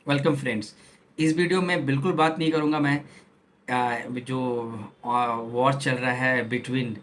Welcome friends. इस video में बिल्कुल बात नहीं करूंगा मैं जो वॉर चल रहा है बिटवीन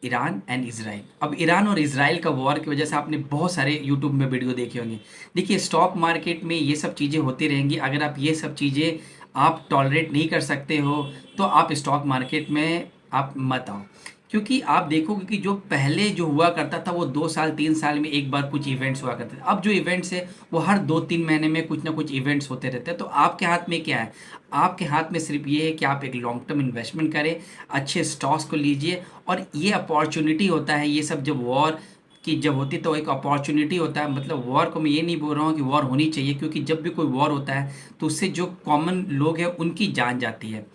ईरान एंड इसराइल। अब ईरान और इसराइल का वॉर की वजह से आपने बहुत सारे यूट्यूब में वीडियो देखे होंगे। देखिए, स्टॉक मार्केट में ये सब चीज़ें होती रहेंगी। अगर आप ये सब चीज़ें आप टॉलरेट नहीं कर सकते हो तो आप स्टॉक मार्केट में आप मत आओ। क्योंकि आप देखोगे कि जो पहले जो हुआ करता था वो 2 साल 3 साल में एक बार कुछ इवेंट्स हुआ करते थे। अब जो इवेंट्स है वो हर 2-3 महीने में कुछ ना कुछ इवेंट्स होते रहते हैं। तो आपके हाथ में क्या है? आपके हाथ में सिर्फ ये है कि आप एक लॉन्ग टर्म इन्वेस्टमेंट करें, अच्छे स्टॉक्स को लीजिए। और ये अपॉर्चुनिटी होता है, ये सब जब वॉर की जब होती है तो एक अपॉर्चुनिटी होता है। मतलब वॉर को मैं ये नहीं बोल रहा हूँ कि वॉर होनी चाहिए, क्योंकि जब भी कोई वॉर होता है तो उससे जो कॉमन लोग हैं उनकी जान जाती है।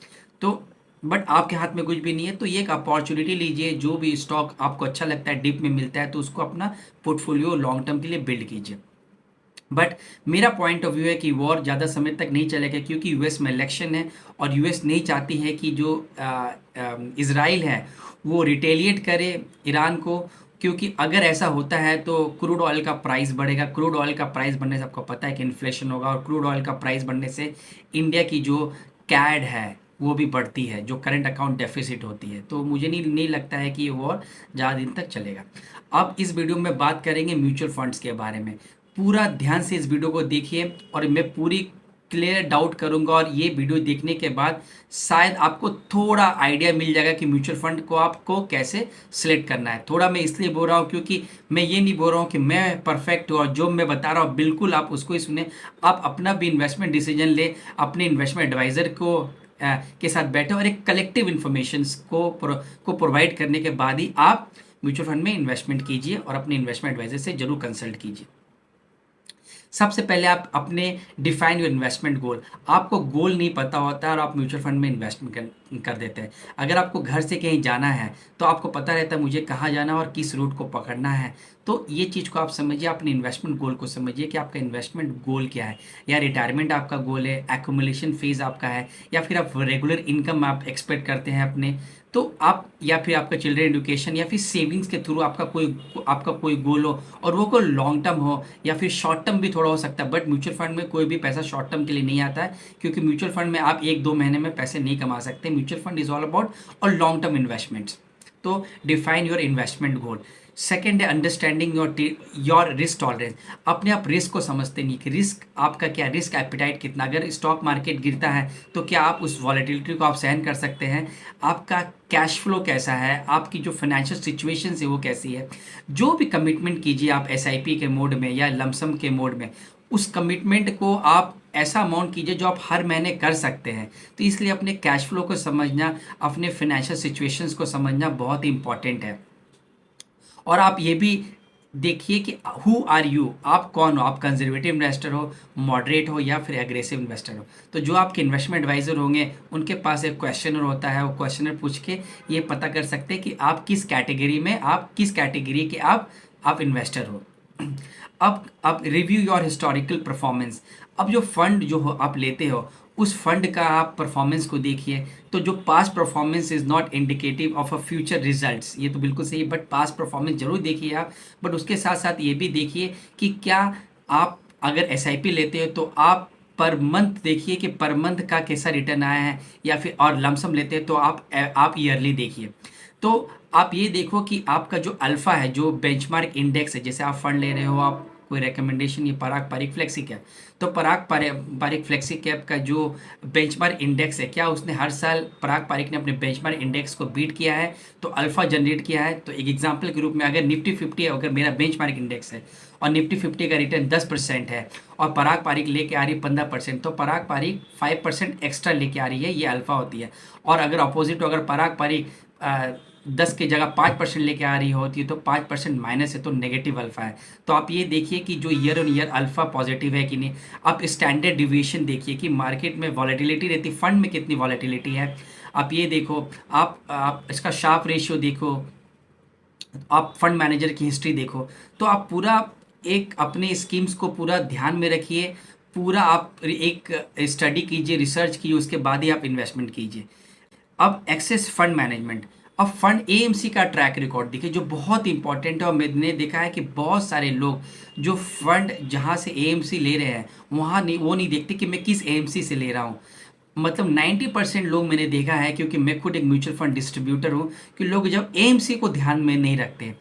तो बट आपके हाथ में कुछ भी नहीं है, तो ये एक अपॉर्चुनिटी लीजिए। जो भी स्टॉक आपको अच्छा लगता है, डिप में मिलता है, तो उसको अपना पोर्टफोलियो लॉन्ग टर्म के लिए बिल्ड कीजिए। बट मेरा पॉइंट ऑफ व्यू है कि वॉर ज़्यादा समय तक नहीं चलेगा, क्योंकि यूएस में इलेक्शन है और यूएस नहीं चाहती है कि जो इसराइल है वो रिटेलिएट करे ईरान को। क्योंकि अगर ऐसा होता है तो क्रूड ऑयल का प्राइस बढ़ेगा। क्रूड ऑयल का प्राइस बढ़ने से आपको पता है कि इन्फ्लेशन होगा, और क्रूड ऑयल का प्राइस बढ़ने से इंडिया की जो कैड है वो भी बढ़ती है, जो करंट अकाउंट डेफिसिट होती है। तो मुझे नहीं लगता है कि ये वॉर ज़्यादा दिन तक चलेगा। अब इस वीडियो में बात करेंगे म्यूचुअल फंड्स के बारे में। पूरा ध्यान से इस वीडियो को देखिए और मैं पूरी क्लियर डाउट करूंगा, और ये वीडियो देखने के बाद शायद आपको थोड़ा आइडिया मिल जाएगा कि म्यूचुअल फंड को आपको कैसे सिलेक्ट करना है। थोड़ा मैं इसलिए बोल रहा हूँ क्योंकि मैं ये नहीं बोल रहा हूँ कि मैं परफेक्ट हूँ, और जो मैं बता रहा हूँ बिल्कुल आप उसको ही सुने। आप अपना भी इन्वेस्टमेंट डिसीजन ले, अपने इन्वेस्टमेंट एडवाइजर को के साथ बैठे, और एक कलेक्टिव इन्फॉर्मेशन को प्रोवाइड करने के बाद ही आप म्यूचुअल फंड में इन्वेस्टमेंट कीजिए, और अपने इन्वेस्टमेंट एडवाइजर से जरूर कंसल्ट कीजिए। सबसे पहले आप अपने डिफाइन योर इन्वेस्टमेंट गोल। आपको गोल नहीं पता होता है और आप म्यूचुअल फंड में इन्वेस्टमेंट कर देते हैं। अगर आपको घर से कहीं जाना है तो आपको पता रहता है मुझे कहाँ जाना है और किस रूट को पकड़ना है। तो ये चीज़ को आप समझिए, अपने इन्वेस्टमेंट गोल को समझिए कि आपका इन्वेस्टमेंट गोल क्या है। या रिटायरमेंट आपका गोल है, एक्यूमुलेशन फेज आपका है, या फिर आप रेगुलर इनकम आप एक्सपेक्ट करते हैं अपने। तो आप, या फिर आपका चिल्ड्रन एजुकेशन, या फिर सेविंग्स के थ्रू आपका कोई गोल हो, और वो कोई लॉन्ग टर्म हो या फिर शॉर्ट टर्म भी थोड़ा हो सकता है। बट म्यूचुअल फंड में कोई भी पैसा शॉर्ट टर्म के लिए नहीं आता है, क्योंकि म्यूचुअल फंड में आप 1-2 महीने में पैसे नहीं कमा सकते। Mutual fund is all about और लॉन्ग टर्म इन्वेस्टमेंट्स। तो define your investment goal. Second है अंडरस्टैंडिंग योर रिस्क टॉलरेंस। अपने आप रिस्क को समझते नहीं कि रिस्क आपका क्या, रिस्क एपिटाइट कितना। अगर स्टॉक मार्केट गिरता है तो क्या आप उस वॉलेटिलिटी को आप सहन कर सकते हैं? आपका कैश फ्लो कैसा है, आपकी जो फाइनेंशियल सिचुएशन है वो कैसी है। जो भी कमिटमेंट कीजिए आप एसआईपी के मोड में या लमसम के मोड में, उस कमिटमेंट को आप ऐसा अमाउंट कीजिए जो आप हर महीने कर सकते हैं। तो इसलिए अपने कैश फ्लो को समझना, अपने फाइनेंशियल सिचुएशंस को समझना बहुत ही इंपॉर्टेंट है। और आप ये भी देखिए कि हु आर यू, आप कौन हो। आप कंजर्वेटिव इन्वेस्टर हो, मॉडरेट हो, या फिर एग्रेसिव इन्वेस्टर हो। तो जो आपके इन्वेस्टमेंट एडवाइजर होंगे उनके पास एक क्वेश्चनर होता है, वो क्वेश्चनर पूछ के ये पता कर सकते हैं कि आप किस कैटेगरी में, आप किस कैटेगरी के आप इन्वेस्टर हो। अब रिव्यू योर हिस्टोरिकल परफॉर्मेंस। अब जो फंड जो हो आप लेते हो, उस फंड का आप परफॉर्मेंस को देखिए। तो जो past performance is not indicative of a future results, ये तो बिल्कुल सही है, बट पास्ट परफॉर्मेंस जरूर देखिए आप। बट उसके साथ साथ ये भी देखिए कि क्या आप अगर एसआईपी लेते हो तो आप पर मंथ देखिए कि पर मंथ का कैसा रिटर्न आया है, या फिर और लमसम लेते हैं तो आप ईयरली देखिए। तो आप ये देखो कि आपका जो अल्फा है, जो बेंचमार्क इंडेक्स है, जैसे आप फंड ले रहे हो, आप कोई रिकमेंडेशन, ये पराग पारिक फ्लेक्सी कैप। तो पारिक फ्लेक्सी कैप का जो बेंचमार्क इंडेक्स है, क्या उसने हर साल पराग पारिक ने अपने बेंचमार्क इंडेक्स को बीट किया है, तो अल्फा जनरेट किया है। तो एक एग्जांपल के रूप में अगर निफ्टी 50 है, अगर मेरा बेंचमार्क इंडेक्स है और निफ्टी 50 का रिटर्न 10% है, और पराग पारिक लेके आ रही है 15%, तो पराग पारिक 5% एक्स्ट्रा लेके आ रही है, ये अल्फा होती है। और अगर अपोजिट हो, अगर पराग पारिक 10 की जगह 5% लेके आ रही होती है, तो 5% माइनस है, तो नेगेटिव अल्फा है। तो आप ये देखिए कि जो year on year alpha positive है कि नहीं। आप स्टैंडर्ड डिविएशन देखिए कि मार्केट में वॉलेटिलिटी रहती, फंड में कितनी वॉलेटिलिटी है। आप ये देखो, आप इसका शार्प रेशियो देखो, आप फंड मैनेजर की हिस्ट्री देखो। तो आप पूरा एक अपने स्कीम्स को पूरा ध्यान में रखिए। पूरा आप एक स्टडी कीजिए, रिसर्च कीजिए, उसके बाद ही आप इन्वेस्टमेंट कीजिए। अब एक्सेस फंड मैनेजमेंट। अब फंड एएमसी का ट्रैक रिकॉर्ड देखिए जो बहुत इंपॉर्टेंट है, और मैंने देखा है कि बहुत सारे लोग जो फंड जहाँ से एएमसी ले रहे हैं वहाँ नहीं, वो नहीं देखते कि मैं किस एएमसी से ले रहा हूँ। मतलब 90% लोग मैंने देखा है, क्योंकि मैं खुद एक म्यूचुअल फंड डिस्ट्रीब्यूटर हूँ, कि लोग जब एएमसी को ध्यान में नहीं रखते।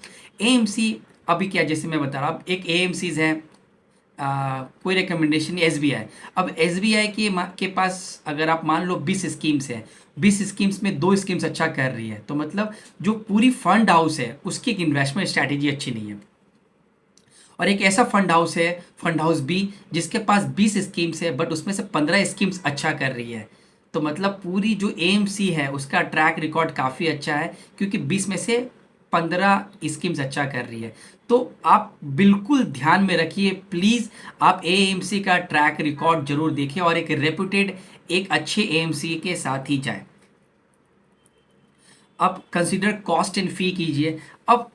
एएमसी अभी क्या, जैसे मैं बता रहा हूँ, अब एक एएमसीज है, कोई रिकमेंडेशन नहीं, एसबीआई। अब एसबीआई के पास अगर आप मान लो 20 स्कीम्स हैं, 20 स्कीम्स में 2 स्कीम्स अच्छा कर रही है, तो मतलब जो पूरी फंड हाउस है उसकी एक इन्वेस्टमेंट स्ट्रैटेजी अच्छी नहीं है। और एक ऐसा फंड हाउस है, फंड हाउस बी, जिसके पास 20 स्कीम्स है बट उसमें से 15 स्कीम्स अच्छा कर रही है। तो मतलब पूरी जो एएमसी है उसका ट्रैक रिकॉर्ड काफ़ी अच्छा है, क्योंकि 20 में से 15 स्कीम्स अच्छा कर रही है। तो आप बिल्कुल ध्यान में रखिए प्लीज़, आप एएमसी का ट्रैक रिकॉर्ड जरूर देखिए और एक रेपुटेड, एक अच्छे एएमसी के साथ ही जाए। अब कंसिडर कॉस्ट एंड फी कीजिए। अब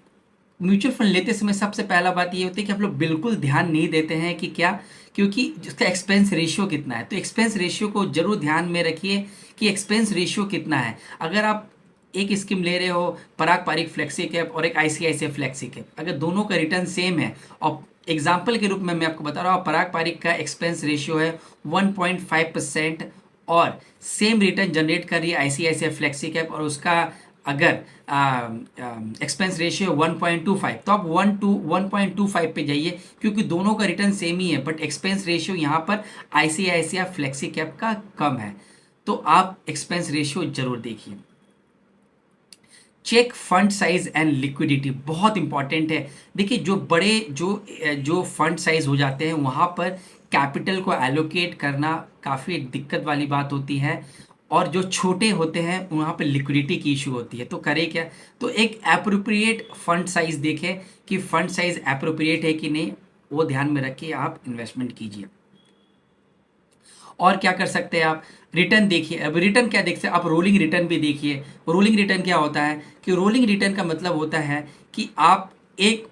म्यूचुअल फंड लेते समय सबसे पहला बात ये होती है कि आप लोग बिल्कुल ध्यान नहीं देते हैं कि क्या, क्योंकि इसका एक्सपेंस रेशियो कितना है। तो एक्सपेंस रेशियो को जरूर ध्यान में रखिए कि एक्सपेंस रेशियो कितना है। अगर आप एक स्कीम ले रहे हो, पराग पारिक फ्लेक्सी कैप और एक आईसीआईसीआई फ्लेक्सी कैप, अगर दोनों का रिटर्न सेम है, और एग्जाम्पल के रूप में मैं आपको बता रहा हूँ, पराग पारिक का एक्सपेंस रेशियो है 1.5% और सेम रिटर्न जनरेट कर रही है आईसीआईसीआई फ्लेक्सी कैप, और उसका अगर एक्सपेंस रेशियो 1.25, तो आप 1.25 पे जाइए, क्योंकि दोनों का रिटर्न सेम ही है बट एक्सपेंस रेशियो यहाँ पर आईसीआईसीआई फ्लेक्सी कैप का कम है। तो आप एक्सपेंस रेशियो जरूर देखिए। Cheque fund size and liquidity बहुत इंपॉर्टेंट है। देखिए जो बड़े जो फंड साइज हो जाते हैं वहाँ पर कैपिटल को एलोकेट करना काफ़ी एक दिक्कत वाली बात होती है, और जो छोटे होते हैं वहाँ पे लिक्विडिटी की इशू होती है। तो करें क्या, तो एक एप्रोप्रिएट फंड साइज देखें कि फंड साइज एप्रोप्रिएट है कि नहीं, वो ध्यान में रख के आप इन्वेस्टमेंट कीजिए। और क्या कर सकते हैं आप, रिटर्न देखिए। अब रिटर्न क्या देखते हैं आप, रोलिंग रिटर्न भी देखिए। रोलिंग रिटर्न क्या होता है कि रोलिंग रिटर्न का मतलब होता है कि आप एक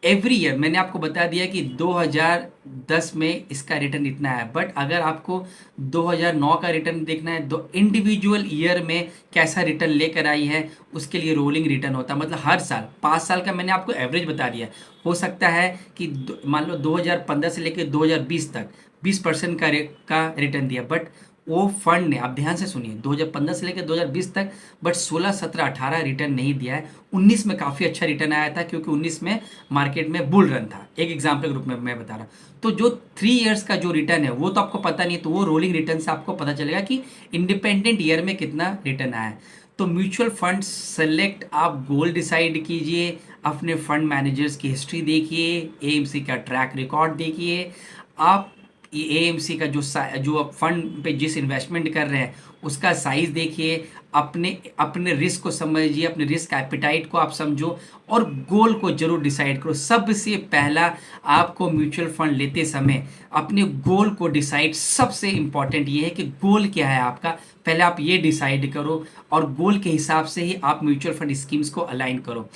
एवरी ईयर, मैंने आपको बता दिया कि 2010 में इसका रिटर्न इतना है, बट अगर आपको 2009 का रिटर्न देखना है तो इंडिविजुअल ईयर में कैसा रिटर्न लेकर आई है उसके लिए रोलिंग रिटर्न होता है। मतलब हर साल 5 साल का मैंने आपको एवरेज बता दिया। हो सकता है कि मान लो 2015 से लेकर 2020 तक 20% का रिटर्न दिया, बट वो फंड ने, आप ध्यान से सुनिए, 2015 से लेकर 2020 तक बट 16, 17, 18 रिटर्न नहीं दिया है। 19 में काफ़ी अच्छा रिटर्न आया था, क्योंकि 19 में मार्केट में बुल रन था। एक एग्जाम्पल के रूप में मैं बता रहा हूँ। तो जो 3 इयर्स का जो रिटर्न है वो तो आपको पता नहीं, तो वो रोलिंग रिटर्न से आपको पता चलेगा कि इंडिपेंडेंट ईयर में कितना रिटर्न आया है। तो म्यूचुअल फंड सेलेक्ट, आप गोल डिसाइड कीजिए, अपने फंड मैनेजर्स की हिस्ट्री देखिए, एएमसी का ट्रैक रिकॉर्ड देखिए, आप एएमसी का जो आप फंड पे जिस इन्वेस्टमेंट कर रहे हैं उसका साइज देखिए, अपने अपने रिस्क को समझिए, अपने रिस्क एपिटाइट को आप समझो, और गोल को जरूर डिसाइड करो। सबसे पहला आपको म्यूचुअल फंड लेते समय अपने गोल को डिसाइड, सबसे इंपॉर्टेंट ये है कि गोल क्या है आपका, पहले आप ये डिसाइड करो, और गोल के हिसाब से ही आप म्यूचुअल फंड स्कीम्स को अलाइन करो।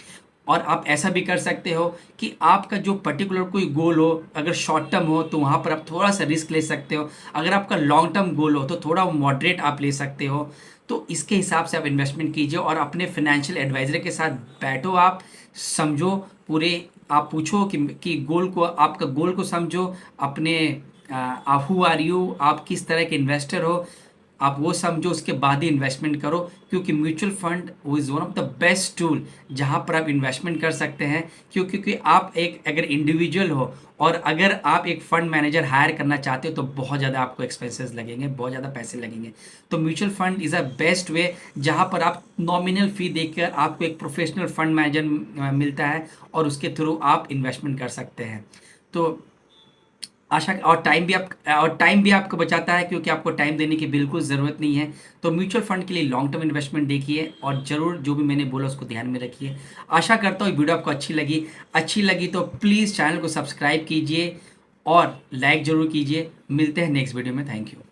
और आप ऐसा भी कर सकते हो कि आपका जो पर्टिकुलर कोई गोल हो, अगर शॉर्ट टर्म हो तो वहाँ पर आप थोड़ा सा रिस्क ले सकते हो, अगर आपका लॉन्ग टर्म गोल हो तो थोड़ा मॉडरेट आप ले सकते हो। तो इसके हिसाब से आप इन्वेस्टमेंट कीजिए, और अपने फाइनेंशियल एडवाइजर के साथ बैठो, आप समझो पूरे, आप पूछो कि गोल को, आपका गोल को समझो, अपने हु आर यू, आप किस तरह के इन्वेस्टर हो, आप वो समझो, उसके बाद ही इन्वेस्टमेंट करो। क्योंकि म्यूचुअल फंड वो is one of the best tool जहाँ पर आप इन्वेस्टमेंट कर सकते हैं। क्योंकि आप एक अगर इंडिविजुअल हो और अगर आप एक फंड मैनेजर हायर करना चाहते हो तो बहुत ज़्यादा आपको एक्सपेंसेस लगेंगे, बहुत ज़्यादा पैसे लगेंगे। तो mutual fund is a best way जहाँ पर आप नॉमिनल फ़ी देकर आपको एक प्रोफेशनल फंड मैनेजर मिलता है, और उसके थ्रू आप इन्वेस्टमेंट कर सकते हैं। तो आशा, और टाइम भी आपको बचाता है, क्योंकि आपको टाइम देने की बिल्कुल ज़रूरत नहीं है। तो म्यूचुअल फंड के लिए लॉन्ग टर्म इन्वेस्टमेंट देखिए, और ज़रूर जो भी मैंने बोला उसको ध्यान में रखिए। आशा करता हूँ वीडियो आपको अच्छी लगी तो प्लीज़ चैनल को सब्सक्राइब कीजिए और लाइक ज़रूर कीजिए। मिलते हैं नेक्स्ट वीडियो में। Thank you.